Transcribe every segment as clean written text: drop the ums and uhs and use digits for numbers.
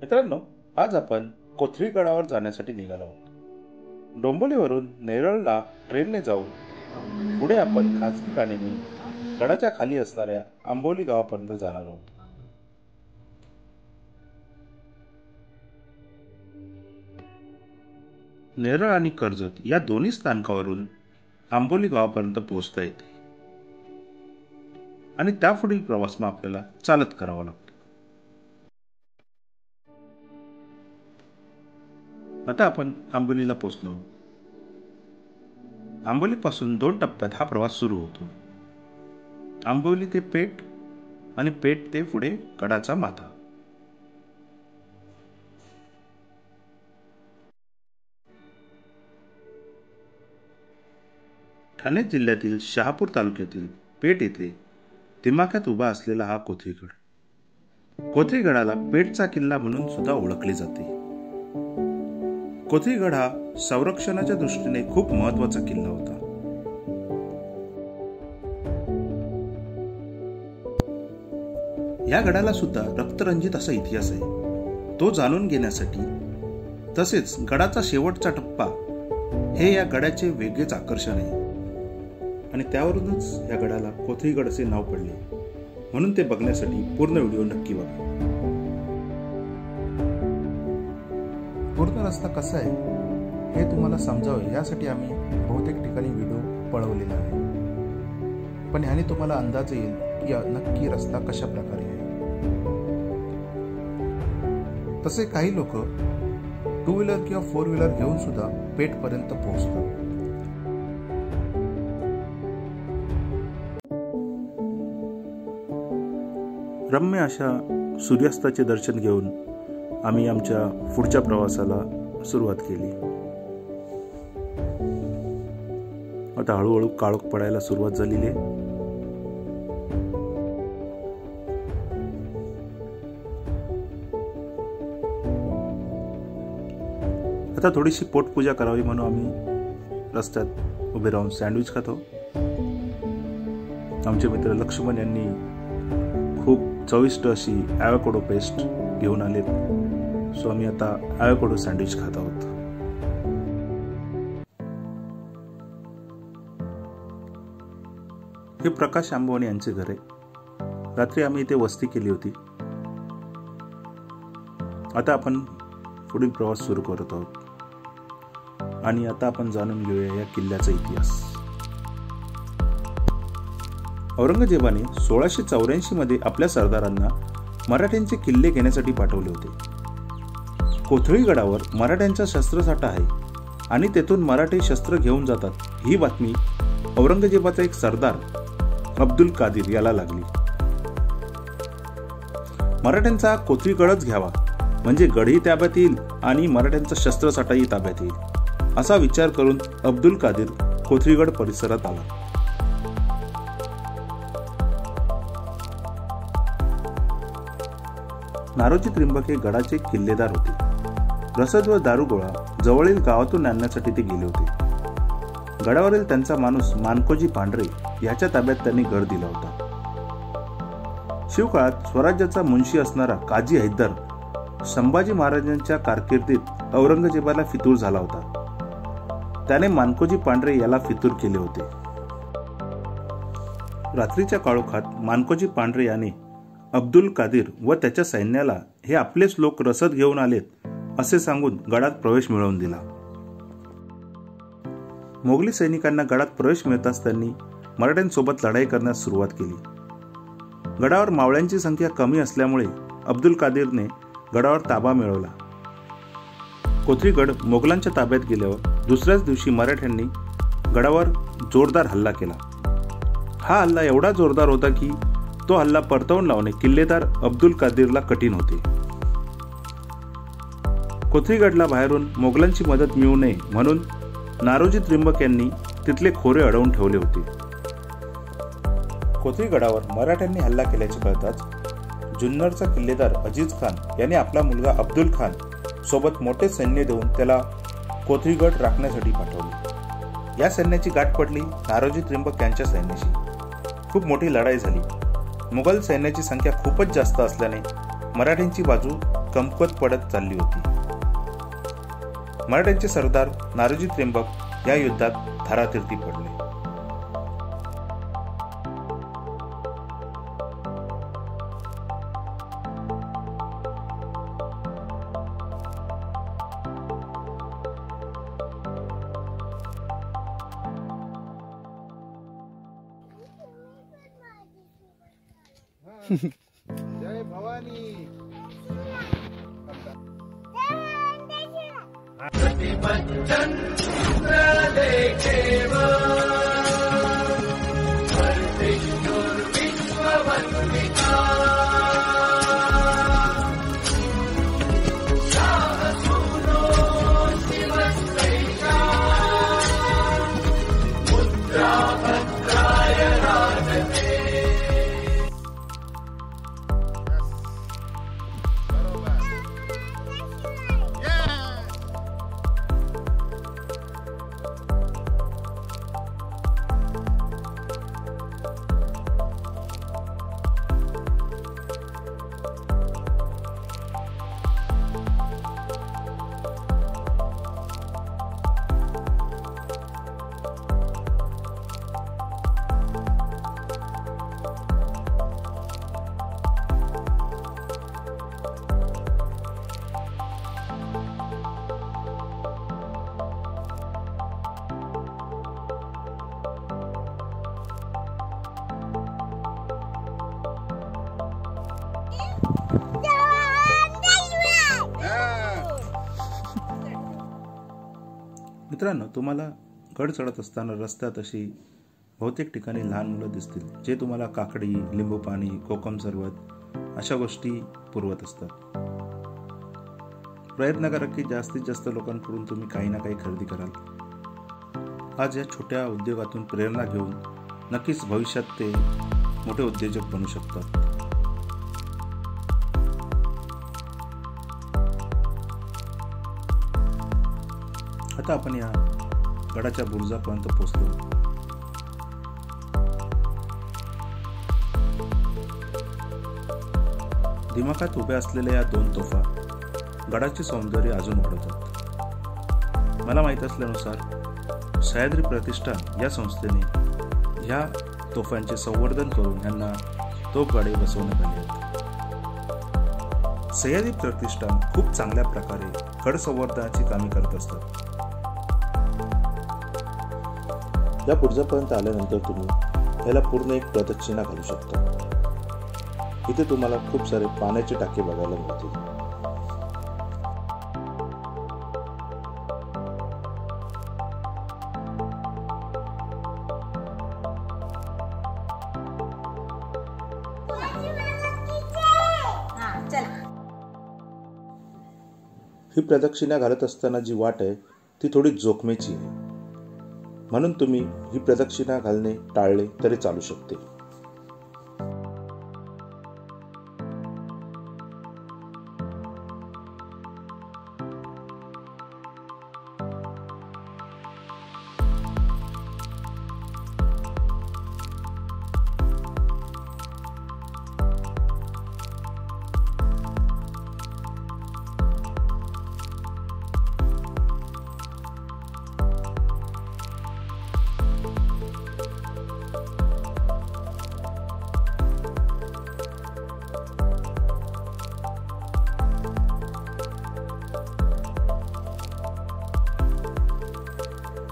मित्रांनो, आज आपण कोथळीगडावर जाण्यासाठी निघालो आहोत. डोंबिवलीवरून नेरळला ट्रेनने जाऊन पुढे आपण खासगी गाडीने गडाच्या खाली असणाऱ्या आंबोली गावापर्यंत जाणार आहोत. नेरळ आणि कर्जत या दोन्ही स्थानकावरून आंबोली गावापर्यंत पोहोचता येते आणि त्यापुढील प्रवास मग आपल्याला चालत करावा लागतो. आता आपण आंबोलीला पोहोचलो. आंबोलीपासून 2 टप्प्यात हा प्रवास सुरू होतो. आंबोली ते पेठ आणि पेठ ते पुढे गडाचा माथा. ठाणे जिल्ह्यातील शहापूर तालुक्यातील पेठ येथे दिमाखात उभा असलेला हा कोथळीगड. कोथळीगडाला पेठचा किल्ला म्हणून सुद्धा ओळखले जाते. कोथळीगड हा संरक्षणाच्या दृष्टीने खूप महत्वाचा किल्ला होता. या गडाला सुद्धा रक्तरंजित असा इतिहास आहे. तो जाणून घेण्यासाठी तसेच गडाचा शेवटचा टप्पा हे या गडाचे वेगळेच आकर्षण आहे आणि त्यावरूनच या गडाला कोथळीगड असे नाव पडले. म्हणून ते बघण्यासाठी पूर्ण व्हिडिओ नक्की बघा. पूर्ण रस्ता कसा आहे हे तुम्हाला समजावे यासाठी आम्ही बहुतेक ठिकाणी व्हिडिओ पळवलेला आहे, पण ह्याने तुम्हाला अंदाज येईल की नक्की रस्ता कशा प्रकारे आहे. तसे काही लोक 2 व्हीलर किंवा 4 व्हीलर घेऊन सुद्धा पेठ पर्यंत पोहोचतात. रम्य अशा सूर्यास्ताचे दर्शन घेऊन आम्ही आमच्या पुढच्या प्रवासाला सुरुवात केली. आता हळूहळू काळोख पडायला सुरुवात झालेली आहे. आता थोडीशी पोटपूजा करावी म्हणून आम्ही रस्त्यात उभे राहून सँडविच खातो. आमचे मित्र लक्ष्मण यांनी खूप चविष्ट अशी ॲव्होकाडो पेस्ट घेऊन आलेत. सो आम्ही आता ॲव्होकाडो सँडविच खात आहोत. हे प्रकाश आंबवणे यांचे घर आहे. रात्री आम्ही इथे वस्ती केली होती. आता आपण पुढील प्रवास सुरू करत आहोत आणि आता आपण जाणून घेऊया या किल्ल्याचा इतिहास. औरंगजेबाने 1684 मध्ये आपल्या सरदारांना मराठ्यांचे किल्ले घेण्यासाठी पाठवले होते. कोथळीगडावर मराठ्यांचा शस्त्रसाठा आहे आणि तेथून मराठी शस्त्र घेऊन जातात ही बातमी औरंगजेबाचा एक सरदार अब्दुल कादिर याला लागली. मराठ्यांचा कोथळीगडच घ्यावा म्हणजे गडही ताब्यात येईल आणि मराठ्यांचा शस्त्रसाठाही ताब्यात येईल असा विचार करून अब्दुल कादिर कोथळीगड परिसरात आला. नारोजी त्रिंबक हे गडाचे किल्लेदार होते. रसद व दारुगोळा जवळील गावातून आणण्यासाठी ते गेले होते. गडावरील त्यांचा माणूस मानकोजी पांढरे याच्या ताब्यात त्यांनी गड दिला होता. शिवकाळात स्वराज्याचा मुंशी असणारा काजी हैदर संभाजी महाराजांच्या कारकिर्दीत औरंगजेबाला फितूर झाला होता. त्याने मानकोजी पांढरे याला फितूर केले होते. रात्रीच्या काळोखात मानकोजी पांढरे याने अब्दुल कादिर व त्याच्या सैन्याला हे आपलेच लोक रसद घेऊन आलेत असे सांगून गडात प्रवेश मिळवून दिला. मोगली सैनिकांना गडात प्रवेश मिळताच त्यांनी मराठ्यांसोबत लढाई करण्यास सुरुवात केली. गडावर मावळ्यांची संख्या कमी असल्यामुळे अब्दुल कादिरने गडावर ताबा मिळवला. कोथळीगड मोगलांच्या ताब्यात गेल्यावर दुसऱ्याच दिवशी मराठ्यांनी गडावर जोरदार हल्ला केला. हा हल्ला एवढा जोरदार होता की तो हल्ला परतवून लावणे किल्लेदार अब्दुल कादिरला कठीण होते. कोथळीगडला बाहेरून मोगलांची मदत मिळू नये म्हणून नारोजी त्रिंबक यांनी तिथले खोरे अडवून ठेवले होते. कोथळीगडावर मराठ्यांनी हल्ला केल्याचे कळताच जुन्नरचा किल्लेदार अजीज खान याने आपला मुलगा अब्दुल खान सोबत मोठे सैन्य देऊन त्याला कोथळीगड राखण्यासाठी पाठवले. या सैन्याची गाठ पडली नारोजी त्रिंबक यांच्या सैन्याशी. खूप मोठी लढाई झाली. मुघल सैन्याची संख्या खूपच जास्त असल्याने मराठ्यांची बाजू कमकुवत पडत चालली होती. मराठ्यांचे सरदार नारोजी त्र्यंबक या युद्धात थरातीर्थी पडले. जय भवानी. मित्रांनो, तुम्हाला गड चढत असताना रस्त्यात अशी बहुतेक ठिकाणी लहान मुलं दिसतील, जे तुम्हाला काकडी, लिंबू पाणी, कोकम सरबत अशा गोष्टी पुरवत असतात. प्रयत्न करा की जास्तीत जास्त लोकांकडून तुम्ही काही ना काही खरेदी कराल. आज या छोट्या उद्योगातून प्रेरणा घेऊन नक्कीच भविष्यात ते मोठे उद्योजक बनू शकतात. आता आपण या गडाच्या बुरुजापर्यंत पोहोचलो. दिमाखात उभ्या असलेल्या या 2 तोफा गडाचे सौंदर्य अजून वाढवतात. मला माहित असल्यानुसार सह्याद्री प्रतिष्ठान या संस्थेने ह्या तोफांचे संवर्धन करून यांना तोफगाडे बसवण्यात आले आहेत. सह्याद्री प्रतिष्ठान खूप चांगल्या प्रकारे गड संवर्धनाची कामे करत असतात. या बुरुजापर्यंत आल्यानंतर तुम्ही याला पूर्ण एक प्रदक्षिणा घालू शकता. इथे तुम्हाला खूप सारे पाण्याचे टाके बघायला मिळतील. ही प्रदक्षिणा घालत असताना जी वाट आहे ती थोडी जोखमीची आहे, म्हणून तुम्ही ही प्रदक्षिणा घालणे टाळले तरी चालू शकते.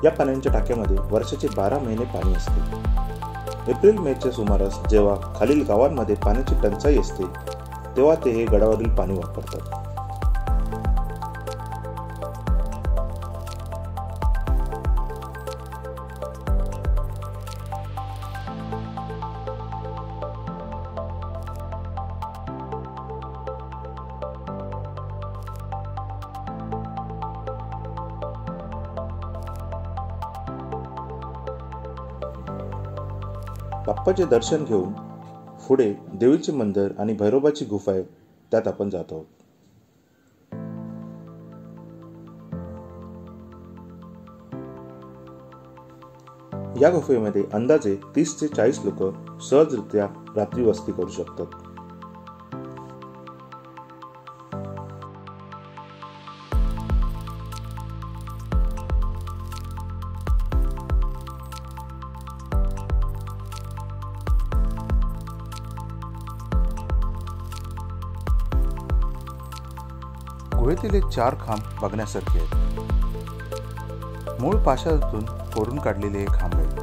या पाण्याच्या टाक्यामध्ये वर्षाचे 12 महिने पाणी असते. एप्रिल मेच्या सुमारास जेव्हा खालील गावांमध्ये पाण्याची टंचाई असते तेव्हा ते हे गडावरील पाणी वापरतात. बाप्पाचे दर्शन घेऊन पुढे देवीचे मंदिर आणि भैरोबाची गुफा आहे, त्यात आपण जात आहोत. या गुफेमध्ये अंदाजे 30 ते 40 लोक सहजरित्या रात्री वस्ती करू शकतात. गुहेतील हे 4 खांब बघण्यासारखे आहेत. मूळ पाषाणातून कोरून काढलेले हे खांब आहेत.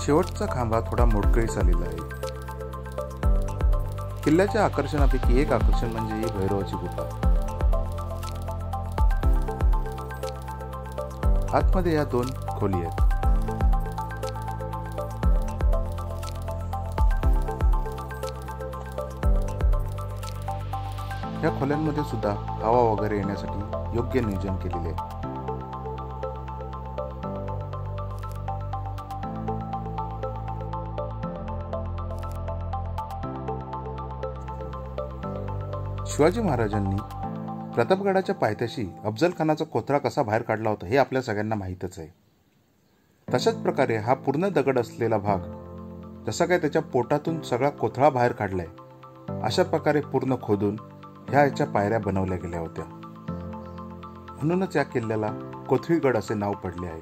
शेवटचा खांब हा थोडा मोडकळीस आलेला आहे. किल्ल्याच्या आकर्षणापैकी एक आकर्षण म्हणजे ही भैरवाची गुफा. आतमध्ये या 2 खोली आहेत. या खोल्यांमध्ये सुद्धा हवा वगैरे येण्यासाठी योग्य नियोजन केलेले आहे. शिवाजी महाराजांनी प्रतापगडाच्या पायथ्याशी अफजल खानाचा कोथळा कसा बाहेर काढला होता हे आपल्या सगळ्यांना माहीतच आहे. तशाच प्रकारे हा पूर्ण दगड असलेला भाग जसा काय त्याच्या पोटातून सगळा कोथळा बाहेर काढलाय अशा प्रकारे पूर्ण खोदून ह्याच्या पायऱ्या बनवल्या गेल्या होत्या. म्हणूनच या किल्ल्याला कोथळीगड असे नाव पडले आहे.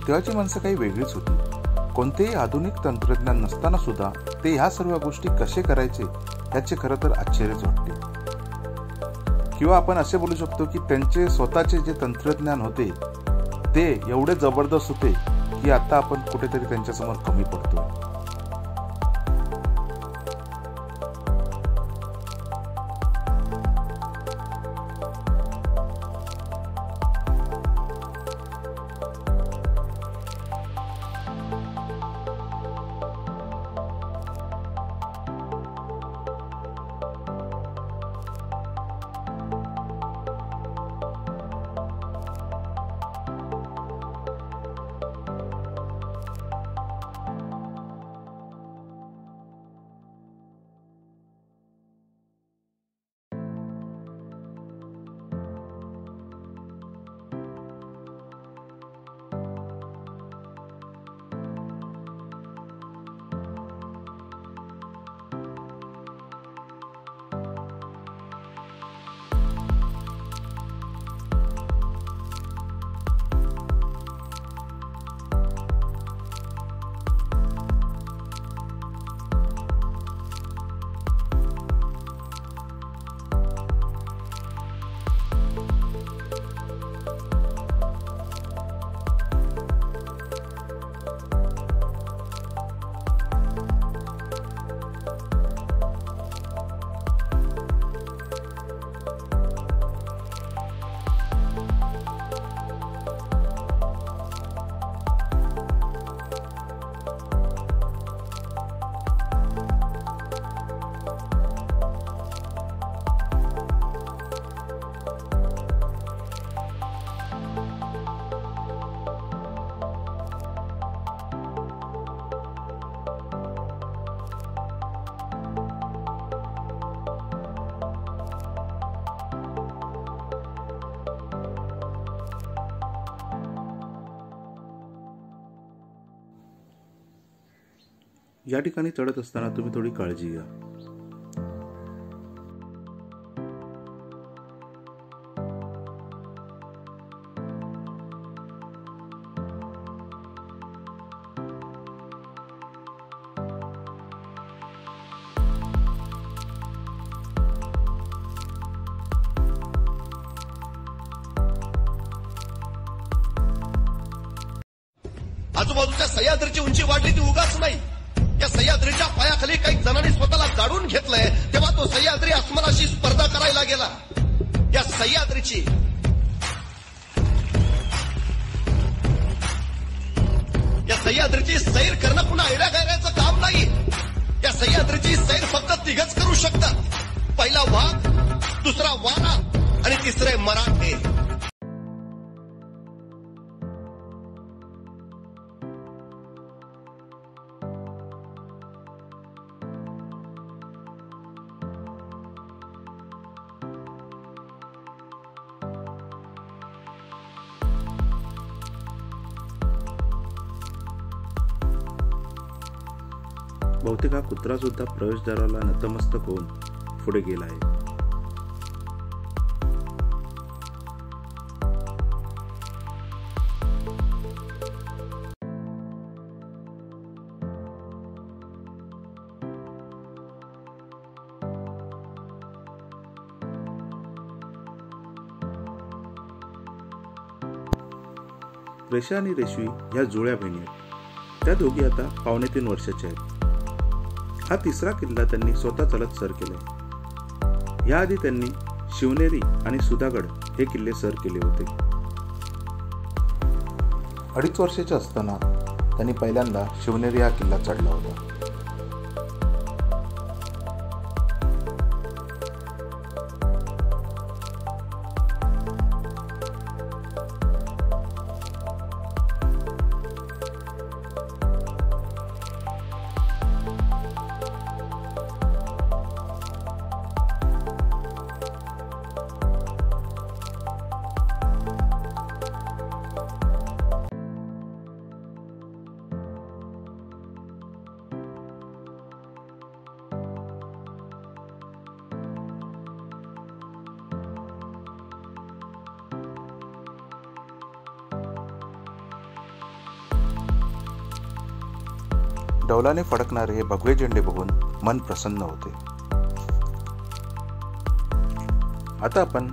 तेव्हाची माणसं काही वेगळीच होती. कोणतेही आधुनिक तंत्रज्ञान नसताना सुद्धा ते ह्या सर्व गोष्टी कसे करायचे याचे खरं तर आश्चर्यच वाटते. किंवा आपण असे बोलू शकतो की त्यांचे स्वतःचे जे तंत्रज्ञान होते ते एवढे जबरदस्त होते की आता आपण कुठेतरी त्यांच्यासमोर कमी पडतो. या ठिकाणी चढत असताना तुम्ही थोडी काळजी घ्या. आजूबाजूच्या सह्याद्रीची उंची वाढली ती उगाच नाही. या सह्याद्रीच्या पायाखाली काही जणांनी स्वतःला जाणून घेतलंय तेव्हा तो सह्याद्री अस्मनाशी स्पर्धा करायला गेला. या सह्याद्रीची सैर करणं पुन्हा ऐड्या गैऱ्याचं काम नाही. या सह्याद्रीची सैर फक्त तिघच करू शकतात. पहिला वाघ, दुसरा वाना आणि तिसरे मराठे. बहुतेक हा कुत्रा सुद्धा प्रवेशद्वाराला नतमस्तक होऊन पुढे गेला आहे. रेषा आणि रेशवी ह्या जुळ्या बहिणी आहेत. त्या दोघी आता 2.5 वर्षाच्या आहेत. हा तिसरा किल्ला त्यांनी स्वतः चालत सर केलाय. याआधी त्यांनी शिवनेरी आणि सुधागड हे किल्ले सर केले होते. 2.5 वर्षाचे असताना त्यांनी पहिल्यांदा शिवनेरी हा किल्ला चढला होता. डौलाने फडकणारे हे भगवे झेंडे बघून मन प्रसन्न होते. आता आपण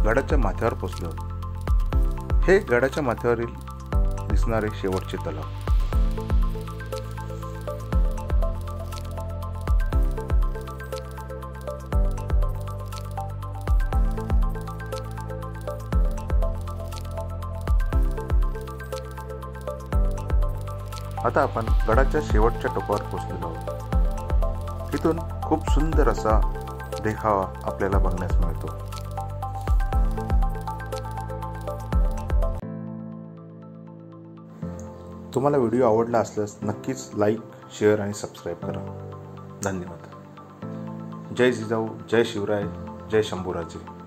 गडाच्या माथ्यावर पोहोचलो आहोत. हे गडाच्या माथ्यावरील दिसणारे शेवटचे तलाव. आता आपण गडाच्या शेवटच्या टोकावर पोहोचलेलो आहोत. इथून खूप सुंदर असा देखावा आपल्याला बघण्यास मिळतो. तुम्हाला व्हिडिओ आवडला असल्यास नक्कीच लाईक, शेअर आणि सबस्क्राईब करा. धन्यवाद. जय जिजाऊ, जय शिवराय, जय शंभूराजे.